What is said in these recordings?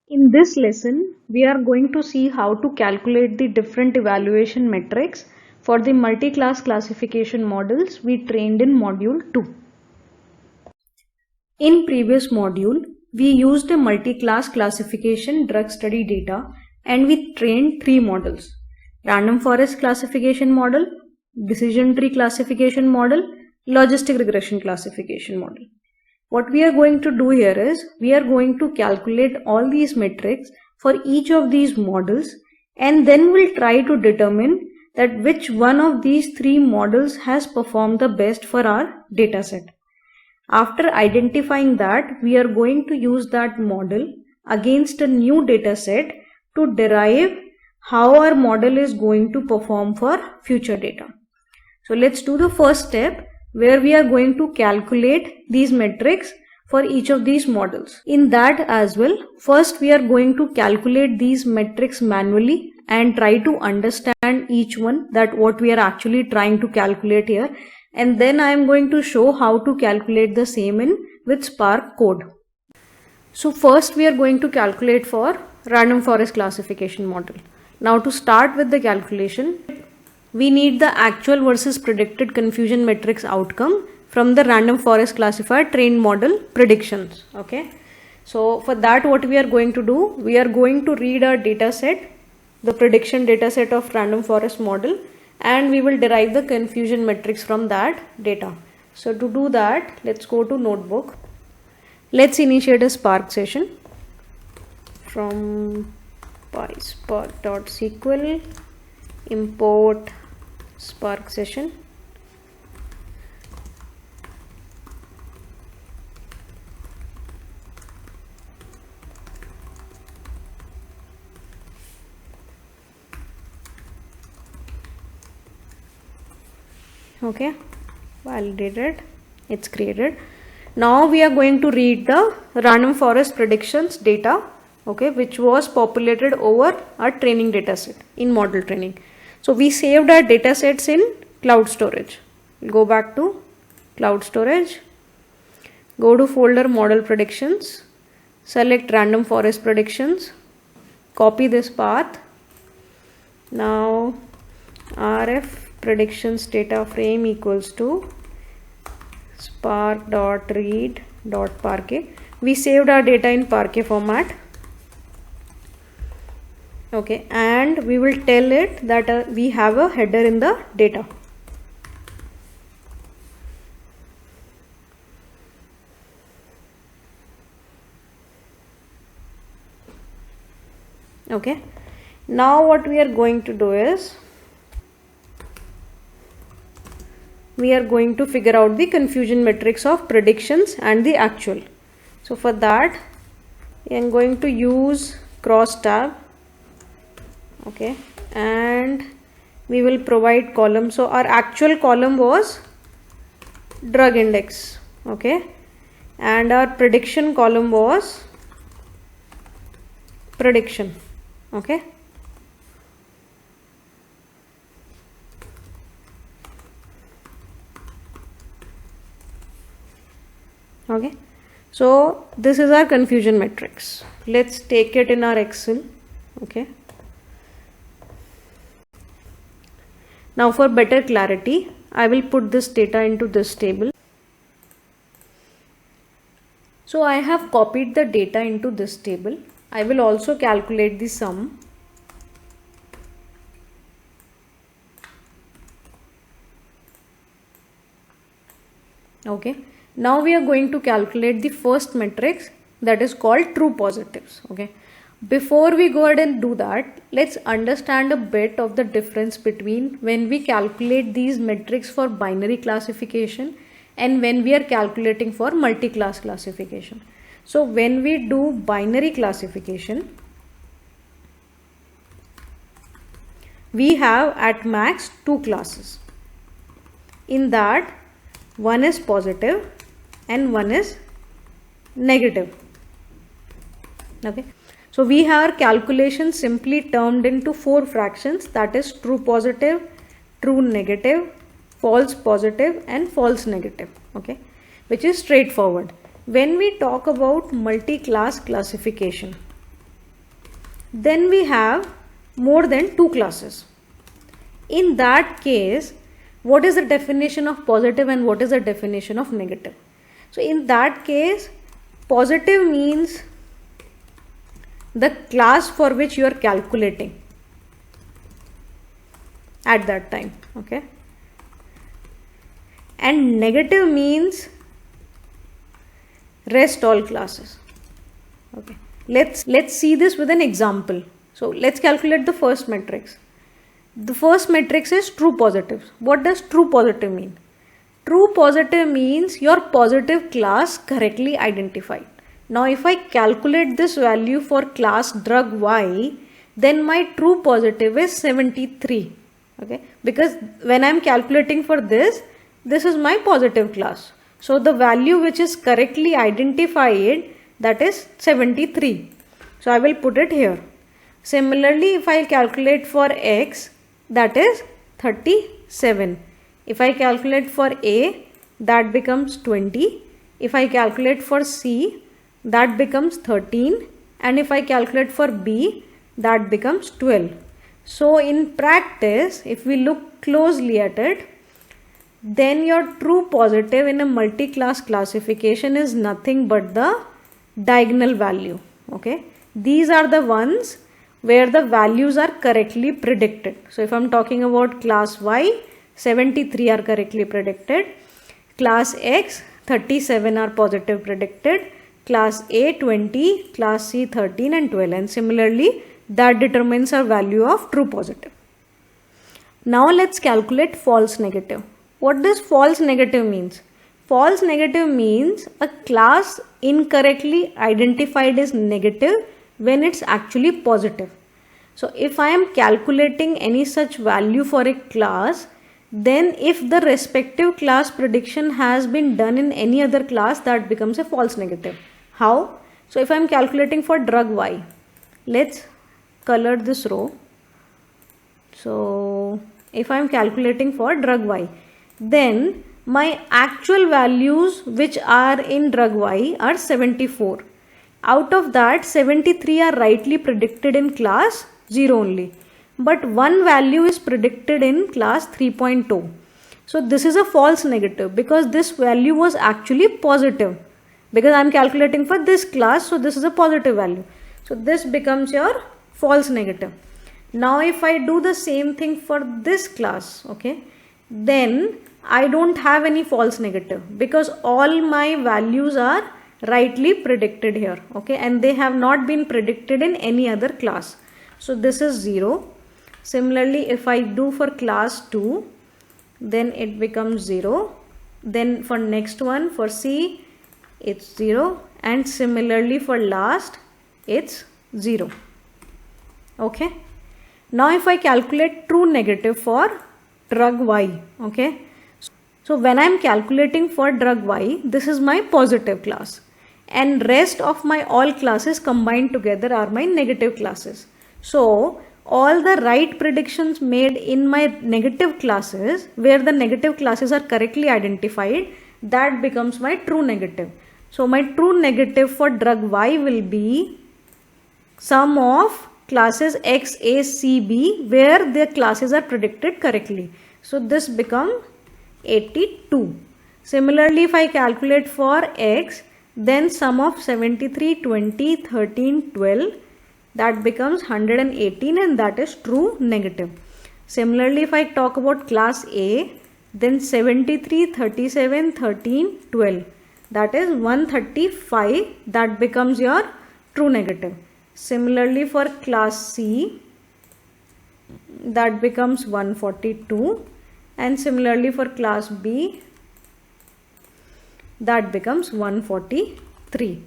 In this lesson, we are going to see how to calculate the different evaluation metrics for the multi-class classification models we trained in module 2. In previous module, we used a multi-class classification drug study data and we trained 3 models: random forest classification model, decision tree classification model, logistic regression classification model. What we are going to do here is we are going to calculate all these metrics for each of these models, and then we'll try to determine that which one of these 3 models has performed the best for our dataset. After identifying that, we are going to use that model against a new dataset to derive how our model is going to perform for future data. So let's do the first step, where we are going to calculate these metrics for each of these models. In that as well, first we are going to calculate these metrics manually and try to understand each one, that what we are actually trying to calculate here, and then I am going to show how to calculate the same with Spark code. So first we are going to calculate for random forest classification model. Now to start with the calculation, we need the actual versus predicted confusion matrix outcome from the random forest classifier trained model predictions. Okay, so for that, what we are going to do, we are going to read our data set, the prediction data set of random forest model, and we will derive the confusion matrix from that data. So to do that, let's go to notebook. Let's initiate a Spark session from PySpark.sql, import Spark session. Okay, validated, it's created. Now we are going to read the random forest predictions data, okay, which was populated over our training dataset in model training. So we saved our datasets in cloud storage. We'll go back to cloud storage, go to folder model predictions, select random forest predictions, copy this path. Now rf predictions data frame equals to spark.read.parquet. We saved our data in Parquet format. Okay, and we will tell it that we have a header in the data. Okay, now what we are going to do is we are going to figure out the confusion matrix of predictions and the actual. So for that, I am going to use cross tab. Okay, and we will provide column. So our actual column was drug index. Okay, and our prediction column was prediction. Okay, okay, so this is our confusion matrix. Let's take it in our Excel. Okay, now for better clarity, I will put this data into this table. So I have copied the data into this table. I will also calculate the sum. Okay, now we are going to calculate the first matrix, that is called true positives. Okay, before we go ahead and do that, let's understand a bit of the difference between when we calculate these metrics for binary classification and when we are calculating for multi-class classification. So when we do binary classification, we have at max 2 classes. In that, one is positive and one is negative. Okay, so we have our calculation simply termed into 4 fractions, that is true positive, true negative, false positive and false negative. Okay, which is straightforward. When we talk about multi-class classification, then we have more than 2 classes. In that case, what is the definition of positive and what is the definition of negative? So in that case, positive means the class for which you are calculating at that time, okay? And negative means rest all classes, okay? Let's see this with an example. So let's calculate the first matrix. The first matrix is true positives. What does true positive mean? True positive means your positive class correctly identified. Now if I calculate this value for class drug Y, then my true positive is 73, okay? Because when I am calculating for this is my positive class. So the value which is correctly identified, that is 73. So I will put it here. Similarly, if I calculate for X, that is 37. If I calculate for A, that becomes 20. If I calculate for C, that becomes 13. And if I calculate for B, that becomes 12. So in practice, if we look closely at it, then your true positive in a multi-class classification is nothing but the diagonal value, okay? These are the ones where the values are correctly predicted. So if I'm talking about class Y, 73 are correctly predicted. Class X, 37 are positive predicted. Class A, 20. Class C, 13 and 12. And similarly, that determines our value of true positive. Now let's calculate false negative. What does false negative means? False negative means a class incorrectly identified as negative when it's actually positive. So if I am calculating any such value for a class, then if the respective class prediction has been done in any other class, that becomes a false negative. How? So if I am calculating for drug Y, let's color this row. So if I am calculating for drug Y, then my actual values which are in drug Y are 74. Out of that, 73 are rightly predicted in class 0 only. But one value is predicted in class 3.2. So this is a false negative because this value was actually positive. Because I am calculating for this class, so this is a positive value. So this becomes your false negative. Now if I do the same thing for this class, okay, then I don't have any false negative because all my values are rightly predicted here, okay, and they have not been predicted in any other class. So this is 0. Similarly, if I do for class 2, then it becomes 0. Then for next one, for C, it's 0. And similarly for last, it's 0. Okay. Now if I calculate true negative for drug Y, okay. So when I am calculating for drug Y, this is my positive class. And rest of my all classes combined together are my negative classes. So all the right predictions made in my negative classes, where the negative classes are correctly identified, that becomes my true negative. So my true negative for drug Y will be sum of classes X, A, C, B, where their classes are predicted correctly. So this becomes 82. Similarly, if I calculate for X, then sum of 73, 20, 13, 12, that becomes 118 and that is true negative. Similarly, if I talk about class A, then 73, 37, 13, 12, that is 135, that becomes your true negative. Similarly, for class C, that becomes 142, and similarly for class B, that becomes 143.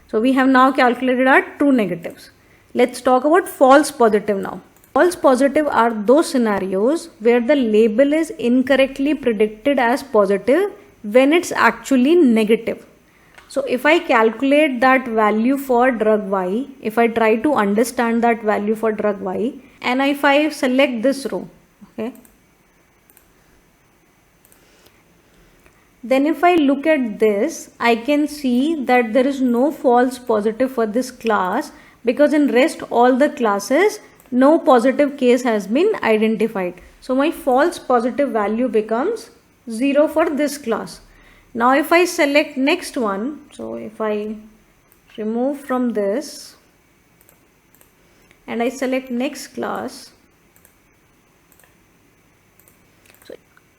So we have now calculated our true negatives. Let's talk about false positive now. False positive are those scenarios where the label is incorrectly predicted as positive when it's actually negative. So if I calculate that value for drug Y, if I try to understand that value for drug Y, and if I select this row, okay, then if I look at this, I can see that there is no false positive for this class, because in rest all the classes no positive case has been identified. So my false positive value becomes 0 for this class. Now if I select next one, so if I remove from this and I select next class,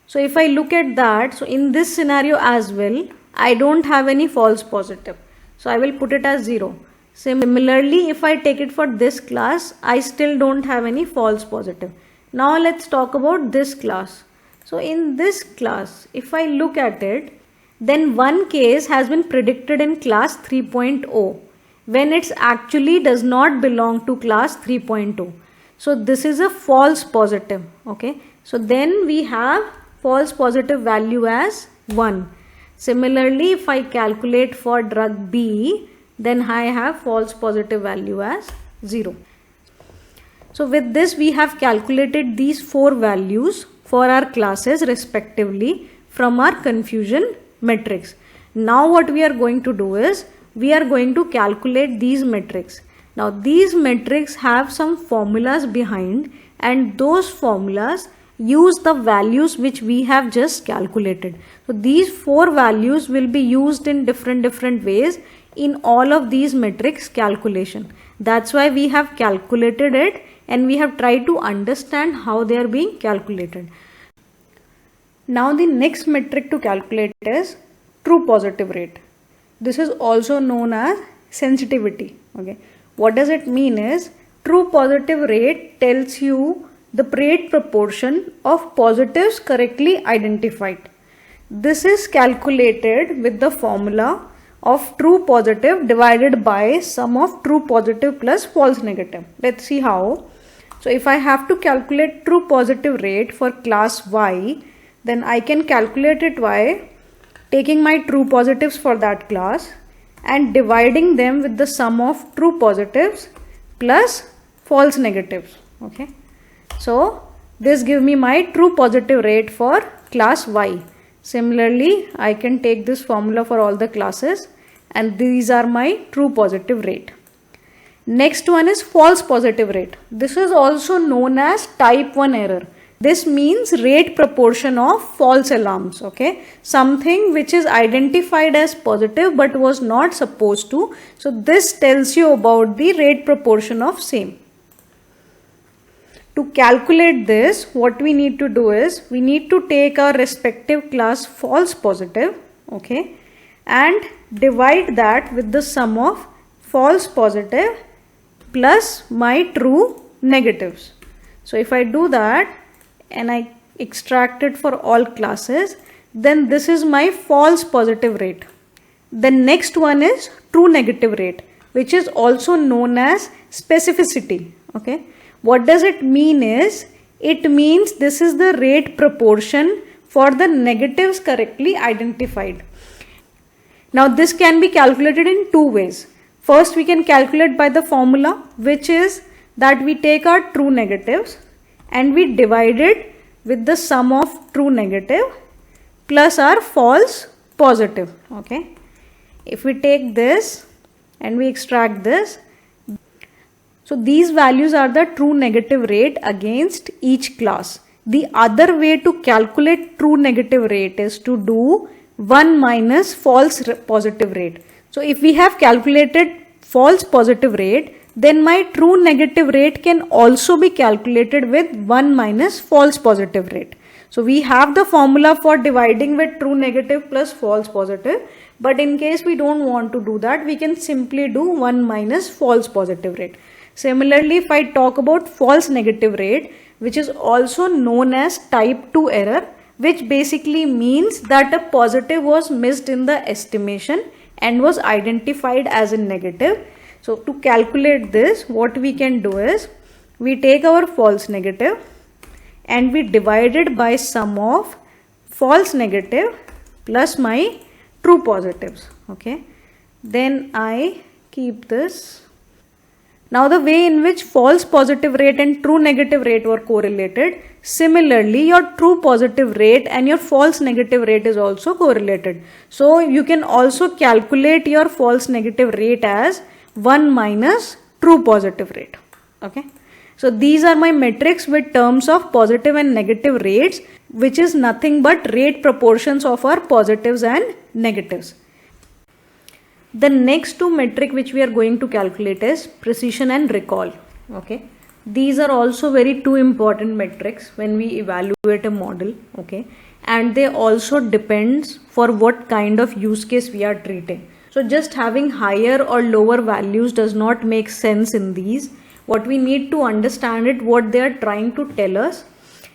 so if I look at that, so in this scenario as well, I don't have any false positive. So I will put it as 0. Similarly, if I take it for this class, I still don't have any false positive. Now let's talk about this class. So in this class, if I look at it, then one case has been predicted in class 3.0 when it actually does not belong to class 3.2. So this is a false positive. Okay. So then we have false positive value as 1. Similarly, if I calculate for drug B, then I have false positive value as 0. So with this we have calculated these 4 values for our classes respectively from our confusion matrix. Now what we are going to do is we are going to calculate these metrics. Now these metrics have some formulas behind, and those formulas use the values which we have just calculated. So these 4 values will be used in different ways in all of these metrics calculation. That's why we have calculated it and we have tried to understand how they are being calculated. Now the next metric to calculate is true positive rate. This is also known as sensitivity. Okay. What does it mean is true positive rate tells you the rate proportion of positives correctly identified. This is calculated with the formula of true positive divided by sum of true positive plus false negative. Let's see how. So if I have to calculate true positive rate for class Y, then I can calculate it by taking my true positives for that class and dividing them with the sum of true positives plus false negatives. Okay. So this gives me my true positive rate for class Y. Similarly, I can take this formula for all the classes and these are my true positive rate. Next one is false positive rate. This is also known as type 1 error. This means rate proportion of false alarms. Okay, something which is identified as positive but was not supposed to. So this tells you about the rate proportion of same. To calculate this, what we need to do is we need to take our respective class false positive, okay, and divide that with the sum of false positive plus my true negatives. So if I do that and I extract it for all classes, then this is my false positive rate. The next one is true negative rate, which is also known as specificity. Okay. What does it mean is, it means this is the rate proportion for the negatives correctly identified. Now this can be calculated in 2 ways. First we can calculate by the formula, which is that we take our true negatives and we divide it with the sum of true negative plus our false positive. Okay. If we take this and we extract this, so these values are the true negative rate against each class. The other way to calculate true negative rate is to do 1 minus false positive rate. So if we have calculated false positive rate, then my true negative rate can also be calculated with 1 minus false positive rate. So we have the formula for dividing with true negative plus false positive, but in case we don't want to do that, we can simply do 1 minus false positive rate. Similarly, if I talk about false negative rate, which is also known as type 2 error, which basically means that a positive was missed in the estimation and was identified as a negative. So to calculate this, what we can do is we take our false negative and we divide it by sum of false negative plus my true positives. Okay. Then I keep this. Now the way in which false positive rate and true negative rate were correlated, similarly your true positive rate and your false negative rate is also correlated. So you can also calculate your false negative rate as 1 minus true positive rate. Okay. So these are my metrics with terms of positive and negative rates, which is nothing but rate proportions of our positives and negatives. The next two metric which we are going to calculate is precision and recall. Okay. These are also very two important metrics when we evaluate a model. Okay. And they also depends for what kind of use case we are treating. So just having higher or lower values does not make sense in these. What we need to understand it, what they are trying to tell us,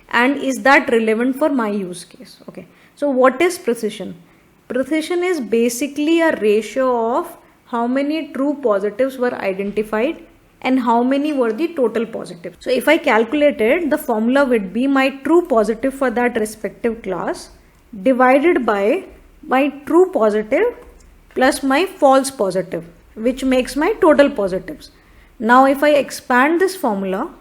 and is that relevant for my use case. Okay. So what is precision? Precision is basically a ratio of how many true positives were identified and how many were the total positives. So if I calculated, the formula would be my true positive for that respective class divided by my true positive plus my false positive, which makes my total positives. Now if I expand this formula,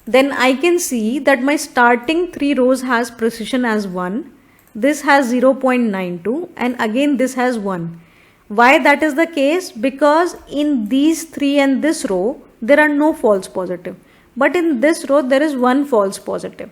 then I can see that my starting 3 rows has precision as 1, this has 0.92, and again this has 1. Why that is the case? Because in these 3 and this row there are no false positive, but in this row there is one false positive.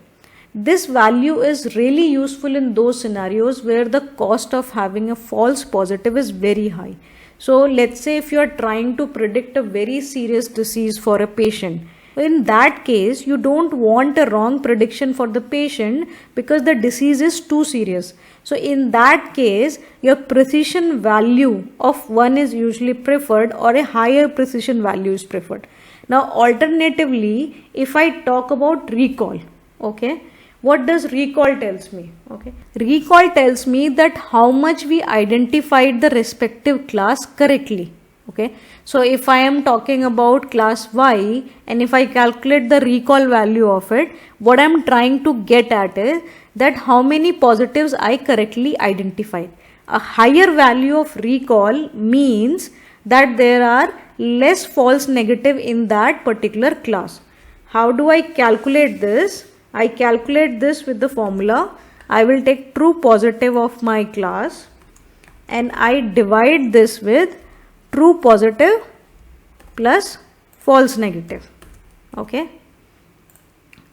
This value is really useful in those scenarios where the cost of having a false positive is very high. So let's say if you are trying to predict a very serious disease for a patient, in that case you don't want a wrong prediction for the patient because the disease is too serious. So in that case your precision value of 1 is usually preferred, or a higher precision value is preferred. Now alternatively, if I talk about recall, okay, what does recall tells me? Okay, recall tells me that how much we identified the respective class correctly. Okay, so if I am talking about class Y and if I calculate the recall value of it, what I am trying to get at is that how many positives I correctly identified. A higher value of recall means that there are less false negative in that particular class. How do I calculate this? I calculate this with the formula. I will take true positive of my class and I divide this with true positive plus false negative. Okay,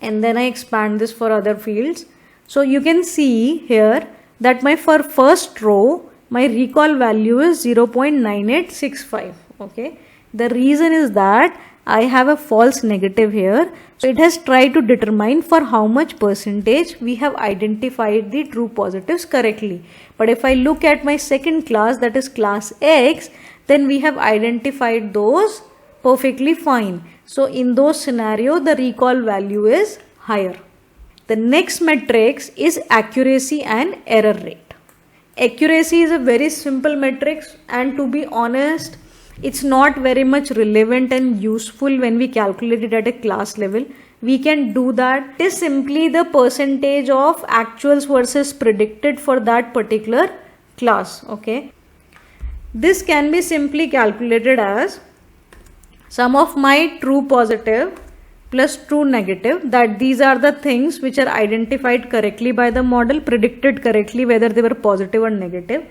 and then I expand this for other fields. So you can see here that my for first row my recall value is 0.9865. Okay, the reason is that I have a false negative here, so it has tried to determine for how much percentage we have identified the true positives correctly. But if I look at my second class, that is class X, then we have identified those perfectly fine. So in those scenario the recall value is higher. The next metrics is accuracy and error rate. Accuracy is a very simple metrics, and to be honest, it's not very much relevant and useful when we calculate it at a class level. We can do that. It is simply the percentage of actuals versus predicted for that particular class. Okay, this can be simply calculated as sum of my true positive plus true negative, that these are the things which are identified correctly by the model, predicted correctly whether they were positive or negative,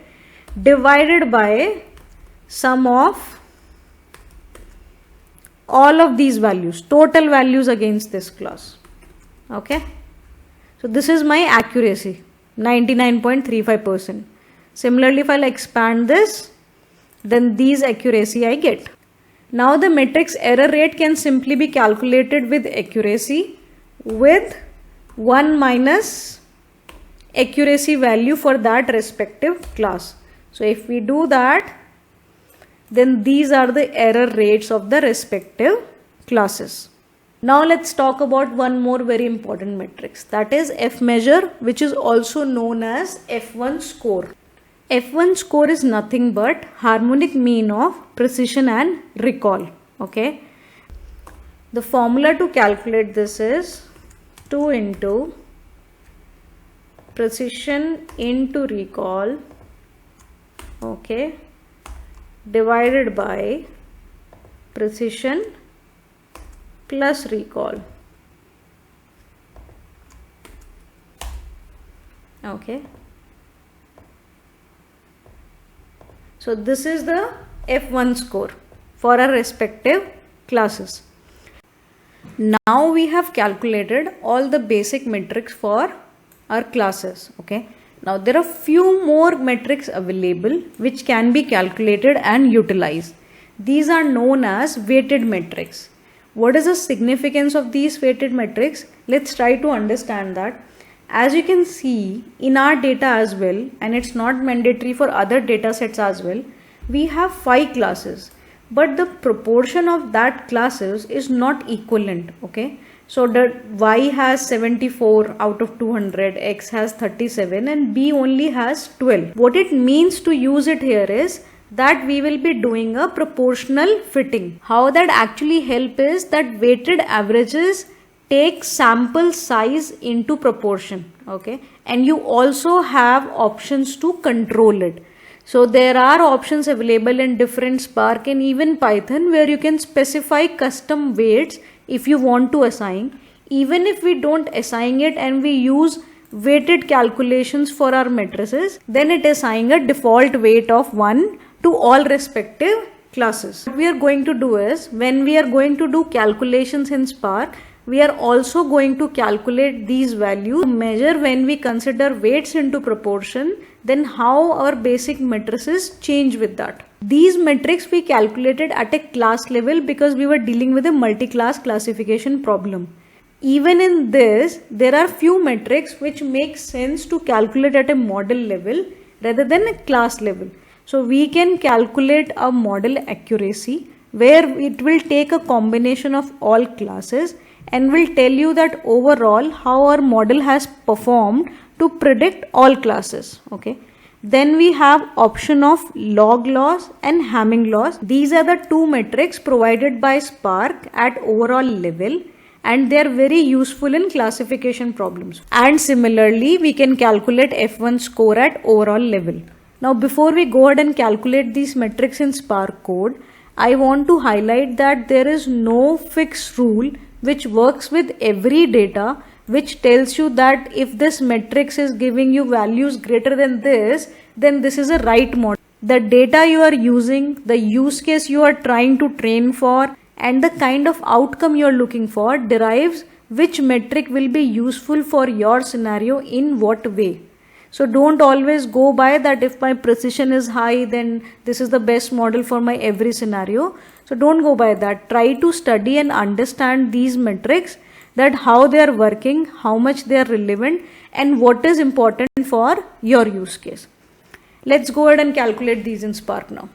divided by sum of all of these values, total values against this class. Okay, so this is my accuracy, 99.35%. Similarly, if I'll expand this, then these accuracy I get. Now the matrix error rate can simply be calculated with accuracy with 1 minus accuracy value for that respective class. So if we do that, then these are the error rates of the respective classes. Now let's talk about one more very important matrix, that is F measure, which is also known as F1 score. F1 score is nothing but harmonic mean of precision and recall. Okay, the formula to calculate this is 2 into precision into recall, okay, divided by precision plus recall. Okay, so this is the F1 score for our respective classes. Now we have calculated all the basic metrics for our classes. Okay. Now there are few more metrics available which can be calculated and utilized. These are known as weighted metrics. What is the significance of these weighted metrics? Let's try to understand that. As you can see in our data as well, and it's not mandatory for other data sets as well, we have 5 classes, but the proportion of that classes is not equivalent. Okay, so the Y has 74 out of 200, X has 37, and B only has 12. What it means to use it here is that we will be doing a proportional fitting. How that actually help is that weighted averages take sample size into proportion. Okay, and you also have options to control it. So there are options available in different Spark and even Python where you can specify custom weights if you want to assign. Even if we don't assign it and we use weighted calculations for our matrices, then it is assigning a default weight of 1 to all respective classes. What we are going to do is, when we are going to do calculations in Spark, we are also going to calculate these values to measure when we consider weights into proportion, then how our basic matrices change with that. These metrics we calculated at a class level because we were dealing with a multi-class classification problem. Even in this, there are few metrics which make sense to calculate at a model level rather than a class level. So we can calculate a model accuracy where it will take a combination of all classes and will tell you that overall how our model has performed to predict all classes. Okay. Then we have option of log loss and Hamming loss. These are the two metrics provided by Spark at overall level, and they are very useful in classification problems. And similarly, we can calculate F1 score at overall level. Now, before we go ahead and calculate these metrics in Spark code, I want to highlight that there is no fixed rule which works with every data, which tells you that if this matrix is giving you values greater than this, then this is a right model. The data you are using, the use case you are trying to train for, and the kind of outcome you are looking for derives which metric will be useful for your scenario in what way. So don't always go by that if my precision is high, then this is the best model for my every scenario. So don't go by that. Try to study and understand these metrics, that how they are working, how much they are relevant, and what is important for your use case. Let's go ahead and calculate these in Spark now.